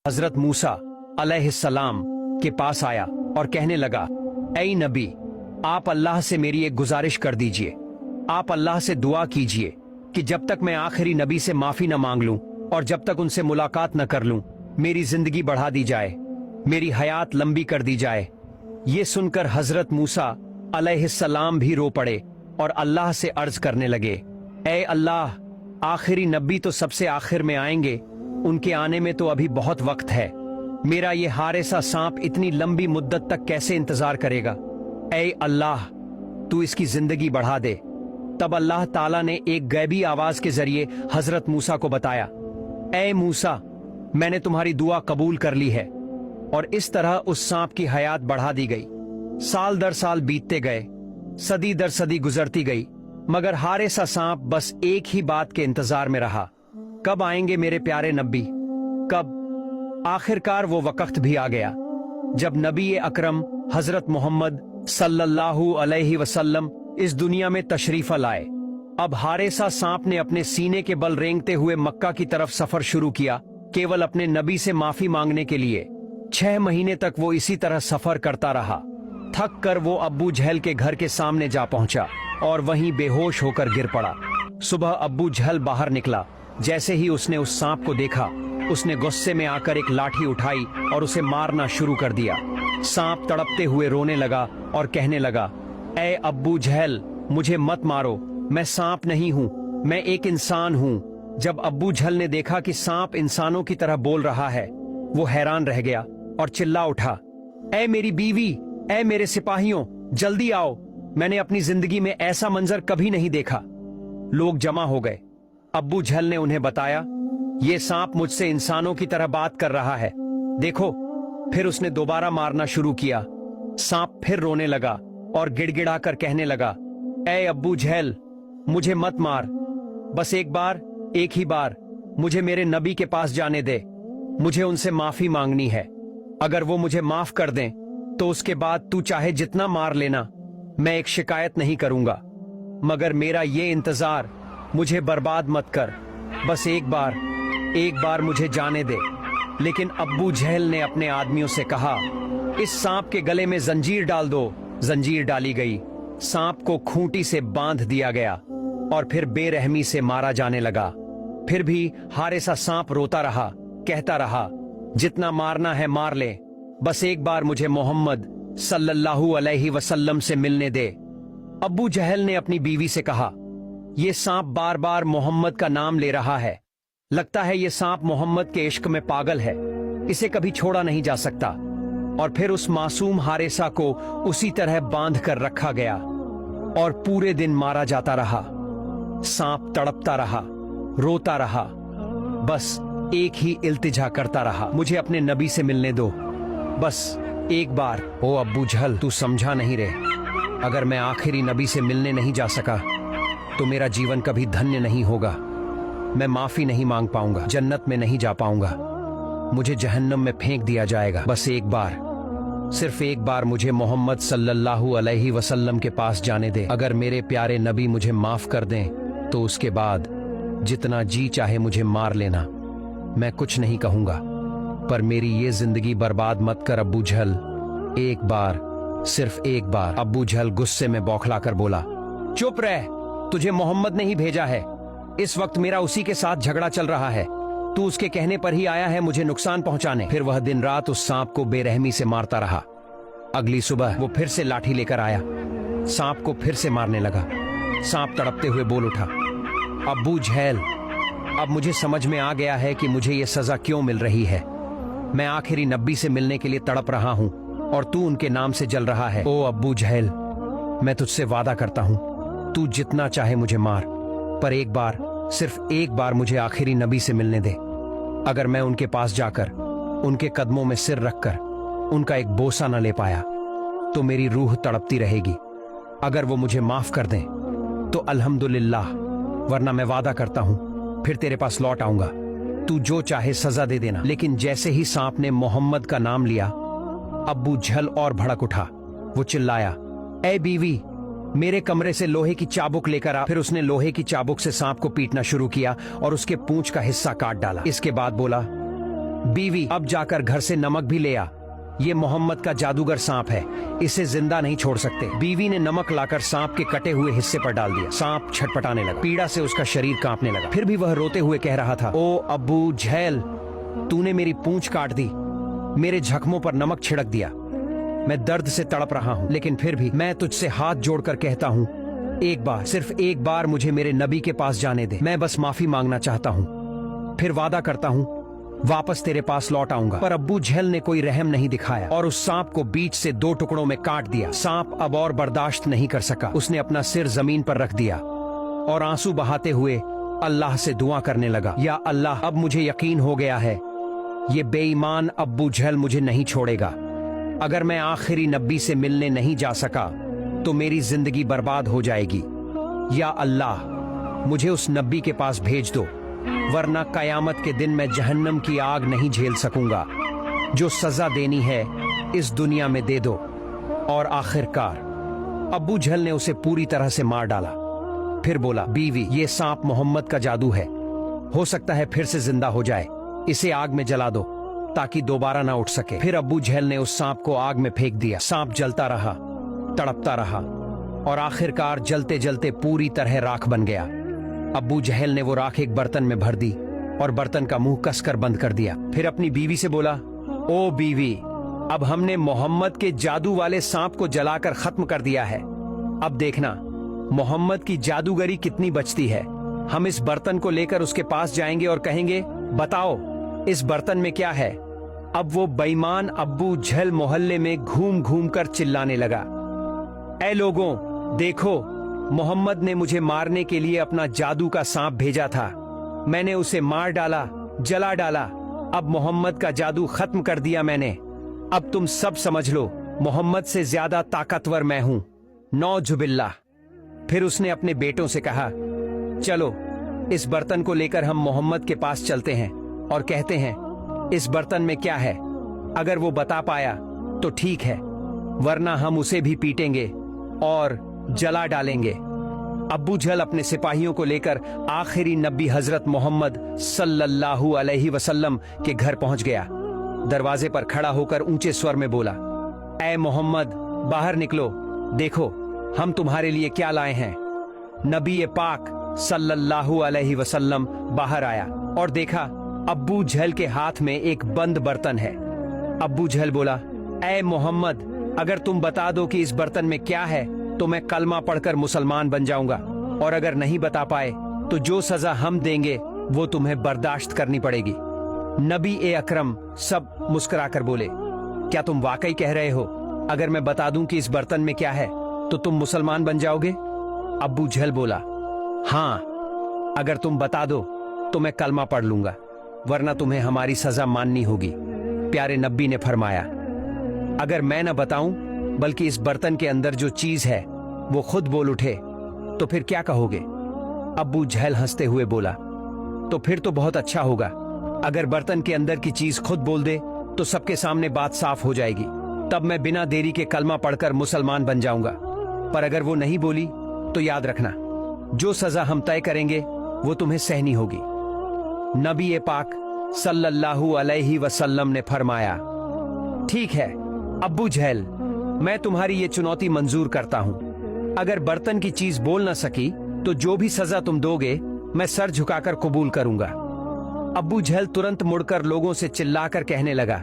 हजरत मूसा अलैहिस्सलाम के पास आया और कहने लगा, ऐ नबी, आप अल्लाह से मेरी एक गुजारिश कर दीजिए। आप अल्लाह से दुआ कीजिए कि जब तक मैं आखिरी नबी से माफी न मांग लूं और जब तक उनसे मुलाकात न कर लूं, मेरी जिंदगी बढ़ा दी जाए, मेरी हयात लंबी कर दी जाए। ये सुनकर हजरत मूसा अलैहिस्सलाम भी रो पड़े और अल्लाह से अर्ज करने लगे, ऐ अल्लाह, आखिरी नबी तो सबसे आखिर में आएंगे, उनके आने में तो अभी बहुत वक्त है। मेरा ये हारेसा सांप इतनी लंबी मुद्दत तक कैसे इंतजार करेगा? ऐ अल्लाह, तू इसकी जिंदगी बढ़ा दे। तब अल्लाह ताला ने एक गैबी आवाज के जरिए हजरत मूसा को बताया, ऐ मूसा, मैंने तुम्हारी दुआ कबूल कर ली है। और इस तरह उस सांप की हयात बढ़ा दी गई। साल दर साल बीतते गए, सदी दर सदी गुजरती गई, मगर हारेसा सांप बस एक ही बात के इंतजार में रहा, कब आएंगे मेरे प्यारे नबी, कब? आखिरकार वो वक्त भी आ गया जब नबी अकरम हजरत मोहम्मद सल्लल्लाहु अलैहि वसल्लम इस दुनिया में तशरीफ लाए। अब हारेसा सांप ने अपने सीने के बल रेंगते हुए मक्का की तरफ सफर शुरू किया, केवल अपने नबी से माफी मांगने के लिए। 6 महीने तक वो इसी तरह सफर करता रहा। थक कर वो अब्बू जहल के घर के सामने जा पहुंचा और वहीं बेहोश होकर गिर पड़ा। सुबह अब्बू जहल बाहर निकला। जैसे ही उसने उस सांप को देखा, उसने गुस्से में आकर एक लाठी उठाई और उसे मारना शुरू कर दिया। सांप तड़पते हुए रोने लगा और कहने लगा, ऐ अब्बू जहल, मुझे मत मारो, मैं सांप नहीं हूँ, मैं एक इंसान हूँ। जब अब्बू जहल ने देखा कि सांप इंसानों की तरह बोल रहा है, वो हैरान रह गया और चिल्ला उठा, ऐ मेरी बीवी, ऐ मेरे सिपाहियों, जल्दी आओ, मैंने अपनी जिंदगी में ऐसा मंजर कभी नहीं देखा। लोग जमा हो गए। अब्बू जहल ने उन्हें बताया, ये सांप मुझसे इंसानों की तरह बात कर रहा है, देखो। फिर उसने दोबारा मारना शुरू किया। सांप फिर रोने लगा और गिड़गिड़ाकर कहने लगा, ऐ अब्बू जहल, मुझे मत मार, बस एक बार, एक ही बार मुझे मेरे नबी के पास जाने दे, मुझे उनसे माफी मांगनी है। अगर वो मुझे माफ कर दें तो उसके बाद तू चाहे जितना मार लेना, मैं एक शिकायत नहीं करूंगा, मगर मेरा ये इंतजार, मुझे बर्बाद मत कर, बस एक बार मुझे जाने दे। लेकिन अब्बू जहल ने अपने आदमियों से कहा, इस सांप के गले में जंजीर डाल दो। जंजीर डाली गई, सांप को खूंटी से बांध दिया गया और फिर बेरहमी से मारा जाने लगा। फिर भी हारेसा सांप रोता रहा, कहता रहा, जितना मारना है मार ले, बस एक बार मुझे मोहम्मद सल्लल्लाहु अलैहि वसल्लम से मिलने दे। अब्बू जहल ने अपनी बीवी से कहा, ये सांप बार बार मोहम्मद का नाम ले रहा है, लगता है ये सांप मोहम्मद के इश्क में पागल है, इसे कभी छोड़ा नहीं जा सकता। और फिर उस मासूम हारेसा को उसी तरह बांध कर रखा गया और पूरे दिन मारा जाता रहा। सांप तड़पता रहा, रोता रहा, बस एक ही इल्तिजा करता रहा, मुझे अपने नबी से मिलने दो, बस एक बार। ओ अब्बू जहल, तू समझा नहीं रे, अगर मैं आखिरी नबी से मिलने नहीं जा सका तो मेरा जीवन कभी धन्य नहीं होगा, मैं माफी नहीं मांग पाऊंगा, जन्नत में नहीं जा पाऊंगा, मुझे जहन्नम में फेंक दिया जाएगा। बस एक बार, सिर्फ एक बार मुझे मोहम्मद सल्लल्लाहु अलैहि वसल्लम के पास जाने दे। अगर मेरे प्यारे नबी मुझे माफ कर दें तो उसके बाद जितना जी चाहे मुझे मार लेना, मैं कुछ नहीं कहूंगा, पर मेरी ये जिंदगी बर्बाद मत कर अब्बू जहल, एक बार, सिर्फ एक बार। अब्बू जहल गुस्से में बौखला कर बोला, चुप रह, तुझे मोहम्मद ने ही भेजा है, इस वक्त मेरा उसी के साथ झगड़ा चल रहा है, तू उसके कहने पर ही आया है मुझे नुकसान पहुंचाने। फिर वह दिन रात उस सांप को बेरहमी से मारता रहा। अगली सुबह वो फिर से लाठी लेकर आया, सांप को फिर से मारने लगा। सांप तड़पते हुए बोल उठा, अब्बू जहल, अब मुझे समझ में आ गया है कि मुझे ये सजा क्यों मिल रही है। मैं आखिरी नबी से मिलने के लिए तड़प रहा हूँ और तू उनके नाम से जल रहा है। ओ अब्बू जहल, मैं तुझसे वादा करता हूँ, तू जितना चाहे मुझे मार, पर एक बार, सिर्फ एक बार मुझे आखिरी नबी से मिलने दे। अगर मैं उनके पास जाकर उनके कदमों में सिर रखकर उनका एक बोसा न ले पाया तो मेरी रूह तड़पती रहेगी। अगर वो मुझे माफ कर दें तो अल्हम्दुलिल्लाह, वरना मैं वादा करता हूं फिर तेरे पास लौट आऊंगा, तू जो चाहे सजा दे देना। लेकिन जैसे ही सांप ने मोहम्मद का नाम लिया, अब्बू जहल और भड़क उठा। वो चिल्लाया, ऐ बीवी, मेरे कमरे से लोहे की चाबुक लेकर आ। फिर उसने लोहे की चाबुक से सांप को पीटना शुरू किया और उसके पूंछ का हिस्सा काट डाला। इसके बाद बोला, बीवी, अब जाकर घर से नमक भी ले आ, ये मोहम्मद का जादूगर सांप है, इसे जिंदा नहीं छोड़ सकते। बीवी ने नमक लाकर सांप के कटे हुए हिस्से पर डाल दिया। सांप छटपटाने लगा, पीड़ा से उसका शरीर कांपने लगा। फिर भी वह रोते हुए कह रहा था, ओ अब्बू झैल, तूने मेरी पूंछ काट दी, मेरे जख्मों पर नमक छिड़क दिया, मैं दर्द से तड़प रहा हूँ, लेकिन फिर भी मैं तुझसे हाथ जोड़कर कहता हूँ, एक बार, सिर्फ एक बार मुझे मेरे नबी के पास जाने दे। मैं बस माफी मांगना चाहता हूँ, फिर वादा करता हूँ वापस तेरे पास लौट आऊंगा। पर अब्बू झेल ने कोई रहम नहीं दिखाया और उस सांप को बीच से 2 टुकड़ों में काट दिया। सांप अब और बर्दाश्त नहीं कर सका, उसने अपना सिर जमीन पर रख दिया और आंसू बहाते हुए अल्लाह से दुआ करने लगा, या अल्लाह, अब मुझे यकीन हो गया है ये बेईमान अब्बू झेल मुझे नहीं छोड़ेगा। अगर मैं आखिरी नबी से मिलने नहीं जा सका तो मेरी जिंदगी बर्बाद हो जाएगी। या अल्लाह, मुझे उस नबी के पास भेज दो, वरना कयामत के दिन मैं जहन्नम की आग नहीं झेल सकूंगा। जो सजा देनी है इस दुनिया में दे दो। और आखिरकार अब्बू झेल ने उसे पूरी तरह से मार डाला। फिर बोला, बीवी, ये सांप मोहम्मद का जादू है, हो सकता है फिर से जिंदा हो जाए, इसे आग में जला दो ताकि दोबारा ना उठ सके। फिर अब्बू झेल ने उस सांप को आग में फेंक दिया। सांप जलता रहा, तड़पता रहा और आखिरकार जलते जलते पूरी तरह राख बन गया। अब्बू जहल ने वो राख एक बर्तन में भर दी और बर्तन का मुंह कसकर बंद कर दिया। फिर अपनी बीवी से बोला, ओ बीवी, अब हमने मोहम्मद के जादू वाले सांप को जलाकर खत्म कर दिया है। अब देखना मोहम्मद की जादूगरी कितनी बचती है। हम इस बर्तन को लेकर उसके पास जाएंगे और कहेंगे, बताओ इस बर्तन में क्या है। अब वो बेईमान अब्बू झेल मोहल्ले में घूम घूम कर चिल्लाने लगा, ऐ लोगों, देखो, मोहम्मद ने मुझे मारने के लिए अपना जादू का सांप भेजा था, मैंने उसे मार डाला, जला डाला, अब मोहम्मद का जादू खत्म कर दिया मैंने। अब तुम सब समझ लो, मोहम्मद से ज्यादा ताकतवर मैं हूं, नौजुबिल्लाह। फिर उसने अपने बेटों से कहा, चलो इस बर्तन को लेकर हम मोहम्मद के पास चलते हैं और कहते हैं इस बर्तन में क्या है। अगर वो बता पाया तो ठीक है, वरना हम उसे भी पीटेंगे और जला डालेंगे। अब्बू झल अपने सिपाहियों को लेकर आखिरी नबी हजरत मोहम्मद सल्लल्लाहु अलैहि वसल्लम के घर पहुंच गया। दरवाजे पर खड़ा होकर ऊंचे स्वर में बोला, ऐ मोहम्मद, बाहर निकलो, देखो हम तुम्हारे लिए क्या लाए हैं। नबी पाक सल्लल्लाहु अलैहि वसल्लम बाहर आया और देखा अब्बू झल के हाथ में एक बंद बर्तन है। अब्बू झल बोला, ऐ मोहम्मद, अगर तुम बता दो कि इस बर्तन में क्या है तो मैं कलमा पढ़कर मुसलमान बन जाऊंगा, और अगर नहीं बता पाए तो जो सजा हम देंगे वो तुम्हें बर्दाश्त करनी पड़ेगी। नबी ए अकरम सब मुस्कुराकर बोले, क्या तुम वाकई कह रहे हो? अगर मैं बता दूं कि इस बर्तन में क्या है तो तुम मुसलमान बन जाओगे? अब्बू झल बोला, हाँ, अगर तुम बता दो तो मैं कलमा पढ़ लूंगा, वरना तुम्हें हमारी सजा माननी होगी। प्यारे नबी ने फरमाया, अगर मैं न बताऊं बल्कि इस बर्तन के अंदर जो चीज है वो खुद बोल उठे तो फिर क्या कहोगे? अब्बू झल हंसते हुए बोला, तो फिर तो बहुत अच्छा होगा। अगर बर्तन के अंदर की चीज खुद बोल दे तो सबके सामने बात साफ हो जाएगी, तब मैं बिना देरी के कलमा पढ़कर मुसलमान बन जाऊंगा। पर अगर वो नहीं बोली तो याद रखना, जो सजा हम तय करेंगे वो तुम्हें सहनी होगी। नबी पाक सल्लल्लाहु अलैहि वसल्लम ने फरमाया, ठीक है अब्बू झैल, मैं तुम्हारी ये चुनौती मंजूर करता हूँ। अगर बर्तन की चीज बोल न सकी तो जो भी सजा तुम दोगे मैं सर झुकाकर कबूल करूंगा। अब्बू झैल तुरंत मुड़कर लोगों से चिल्लाकर कहने लगा,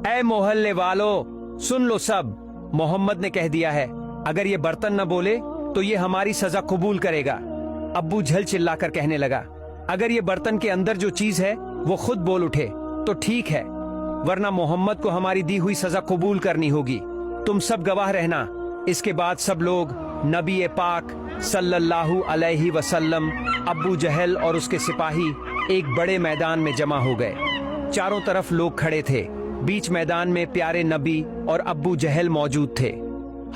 ऐ मोहल्ले वालों, सुन लो सब, मोहम्मद ने कह दिया है अगर ये बर्तन न बोले तो ये हमारी सजा कबूल करेगा। अब्बू झल चिल्लाकर कहने लगा, अगर ये बर्तन के अंदर जो चीज है वो खुद बोल उठे तो ठीक है, वरना मोहम्मद को हमारी दी हुई सजा कबूल करनी होगी। तुम सब गवाह रहना। इसके बाद सब लोग नबी पाक सल्लल्लाहु अलैहि वसल्लम, अब्बू जहल और उसके सिपाही एक बड़े मैदान में जमा हो गए। चारों तरफ लोग खड़े थे। बीच मैदान में प्यारे नबी और अब्बू जहल मौजूद थे।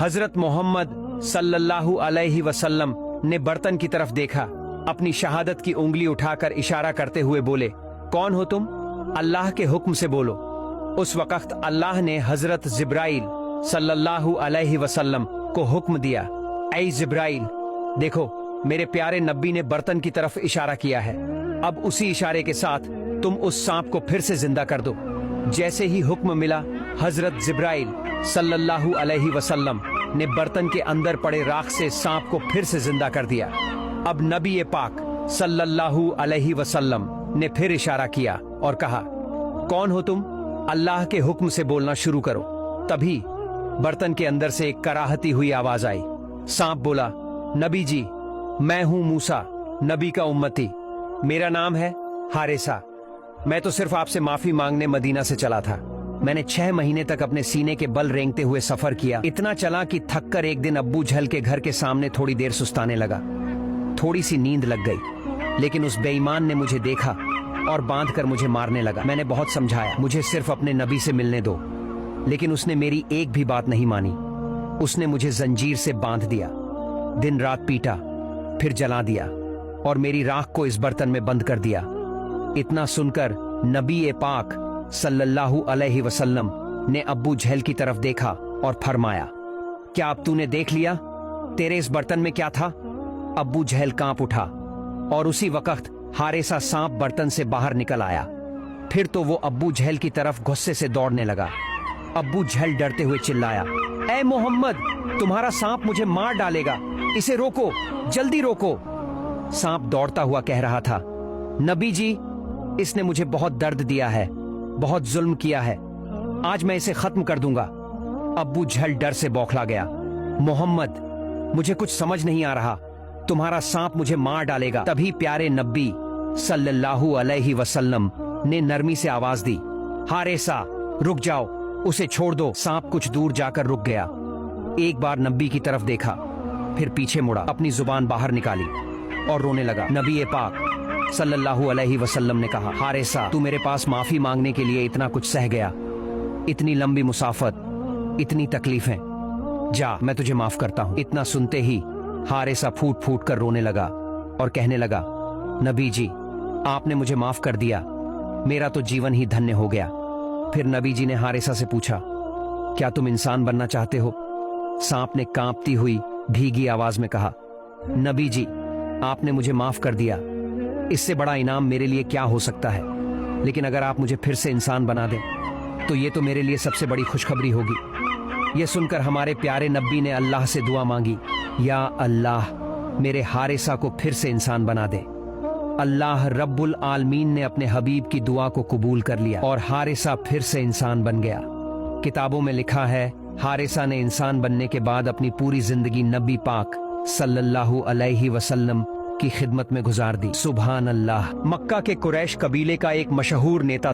हजरत मोहम्मद सल्लल्लाहु अलैहि वसल्लम ने बर्तन की तरफ देखा, अपनी शहादत की उंगली उठाकर इशारा करते हुए बोले, कौन हो तुम? अल्लाह के हुक्म से बोलो। उस वक्त अल्लाह ने हजरत जिब्राइल सल्लल्लाहु अलैहि वसल्लम को हुक्म दिया, ऐ जिब्राइल, देखो मेरे प्यारे नबी ने बर्तन की तरफ इशारा किया है। अब उसी इशारे के साथ तुम उस सांप को फिर से जिंदा कर दो। जैसे ही हुक्म मिला, हजरत जिब्राइल सल्लल्लाहु अलैहि वसल्लम ने बर्तन के अंदर पड़े राख से सांप को फिर से जिंदा कर दिया। अब नबी पाक सल्लल्लाहु अलैहि वसल्लम ने फिर इशारा किया और कहा, कौन हो तुम? अल्लाह के हुक्म से बोलना शुरू करो। तभी बर्तन के अंदर से एक कराहती हुई आवाज आई। सांप बोला, नबी जी, मैं हूं मूसा, नबी का उम्मती। मेरा नाम है हारिसा। मैं तो सिर्फ आपसे माफी मांगने मदीना से चला था। मैंने 6 महीने तक अपने सीने के बल रेंगते हुए सफर किया। इतना चला कि थक कर एक दिन अब्बू झल के घर के सामने थोड़ी देर सुस्ताने लगा। थोड़ी सी नींद लग गई, लेकिन उस बेईमान ने मुझे देखा और बांधकर मुझे मारने लगा। मैंने बहुत समझाया, मुझे सिर्फ अपने नबी से मिलने दो, लेकिन उसने मेरी एक भी बात नहीं मानी। उसने मुझे जंजीर से बांध दिया, दिन रात पीटा, फिर जला दिया और मेरी राख को इस बर्तन में बंद कर दिया। इतना सुनकर नबी पाक सल्लल्लाहु अलैहि वसल्लम ने अब्बू झेल की तरफ देखा और फरमाया, क्या अब तूने देख लिया तेरे इस बर्तन में क्या था? अब्बू झेल कांप उठा और उसी वक्त हारिसा सांप बर्तन से बाहर निकल आया। फिर तो वो अब्बू झेल की तरफ गुस्से से दौड़ने लगा। अब्बू झेल डरते हुए चिल्लाया, ऐ मोहम्मद, तुम्हारा सांप मुझे मार डालेगा, इसे रोको, जल्दी रोको। सांप दौड़ता हुआ कह रहा था, नबी जी, इसने मुझे बहुत दर्द दिया है, बहुत जुल्म किया है, आज मैं इसे खत्म कर दूंगा। अब्बू झल डर से बौखला गया। मोहम्मद, मुझे कुछ समझ नहीं आ रहा, तुम्हारा सांप मुझे मार डालेगा। तभी प्यारे नबी सल्लल्लाहु अलैहि वसल्लम ने नरमी से आवाज दी, हारिसा, रुक जाओ, उसे छोड़ दो। सांप कुछ दूर जाकर रुक गया। एक बार नबी की तरफ देखा, फिर पीछे मुड़ा, अपनी जुबान बाहर निकाली और रोने लगा। नबी पाक सल्लल्लाहु अलैहि वसल्लम ने कहा, हारिसा, तू मेरे पास माफी मांगने के लिए इतना कुछ सह गया, इतनी लंबी मुसाफत, इतनी तकलीफें, जा, मैं तुझे माफ करता हूँ। इतना सुनते ही हारिसा फूट फूट कर रोने लगा और कहने लगा, नबी जी, आपने मुझे माफ कर दिया, मेरा तो जीवन ही धन्य हो गया। फिर नबी जी ने हारिसा से पूछा, क्या तुम इंसान बनना चाहते हो? सांप ने कांपती हुई भीगी आवाज में कहा, नबी जी, आपने मुझे माफ कर दिया, इससे बड़ा इनाम मेरे लिए क्या हो सकता है। लेकिन अगर आप मुझे फिर से इंसान बना दें तो ये तो मेरे लिए सबसे बड़ी खुशखबरी होगी। यह सुनकर हमारे प्यारे नबी ने अल्लाह से दुआ मांगी, या अल्लाह, मेरे हारिसा को फिर से इंसान बना दे। अल्लाह रब्बुल आलमीन ने अपने हबीब की दुआ को कबूल कर लिया और हारिसा फिर से इंसान बन गया। किताबों में लिखा है, हारिसा ने इंसान बनने के बाद अपनी पूरी जिंदगी नबी पाक सल्लल्लाहु अलैहि वसल्लम की खिदमत में गुजार दी। सुभान अल्लाह। मक्का के कुरैश कबीले का एक मशहूर नेता